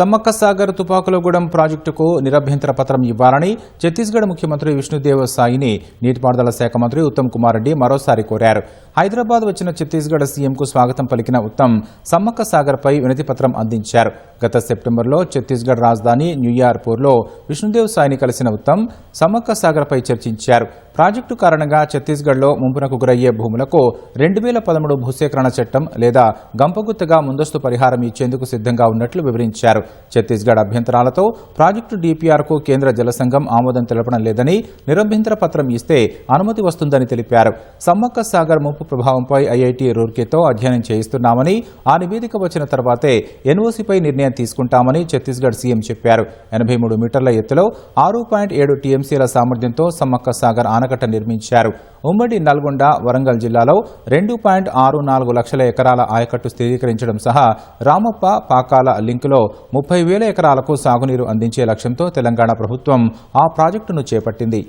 సమ్మక్క సాగర్ తుపాకులగూడెం ప్రాజెక్టుకు నిరభ్యంతర పత్రం ఇవ్వాలని ఛత్తీస్గఢ్ ముఖ్యమంత్రి విష్ణుదేవ్ సాయిని నీటిపారుదల శాఖ మంత్రి ఉత్తమ్ కుమార్ రెడ్డి మరోసారి కోరారు. హైదరాబాద్ వచ్చిన ఛత్తీస్గఢ్ సీఎంకు స్వాగతం పలికిన ఉత్తమ్ సమ్మక్క సాగర్పై వినతి పత్రం అందించారు. గత సెప్టెంబర్లో ఛత్తీస్గఢ్ రాజధాని న్యూయార్పూర్లో విష్ణుదేవ్ సాయిని కలిసిన ఉత్తమ్ సమ్మక్క సాగర్పై చర్చించారు. ప్రాజెక్టు కారణంగా ఛత్తీస్గఢ్లో ముంపునకు గురయ్యే భూములకు 2013 భూసేకరణ చట్టం లేదా గంపగుత్తగా ముందస్తు పరిహారం ఇచ్చేందుకు సిద్ధంగా ఉన్నట్లు వివరించారు. ఛత్తీస్గఢ్ అభ్యంతరాలతో ప్రాజెక్టు డీపీఆర్కు కేంద్ర జలసంఘం ఆమోదం తెలపడం లేదని, నిరభ్యంతర పత్రం ఇస్తే అనుమతి వస్తుందని తెలిపారు. సమ్మక్క సాగర్ ముంపు ప్రభావంపై ఐఐటీ రూర్కీతో అధ్యయనం చేయిస్తున్నామని, ఆ నివేదిక వచ్చిన తర్వాతే ఎన్ఓసీపై నిర్ణయం తీసుకుంటామని ఛత్తీస్గఢ్ సీఎం చెప్పారు. 83 మీటర్ల ఎత్తులో 6.7 టీఎంసీల సామర్థ్యంతో సమ్మక్క సాగర్ ఆనకట్ట నిర్మించారు. ఉమ్మడి నల్గొండ, వరంగల్ జిల్లాలో 2.64 లక్షల ఎకరాల ఆయకట్టు స్థిరీకరించడం సహా రామప్ప, పాకాల లింకులో 30,000 ఎకరాలకు సాగునీరు అందించే లక్ష్యంతో తెలంగాణ ప్రభుత్వం ఆ ప్రాజెక్టును చేపట్టింది.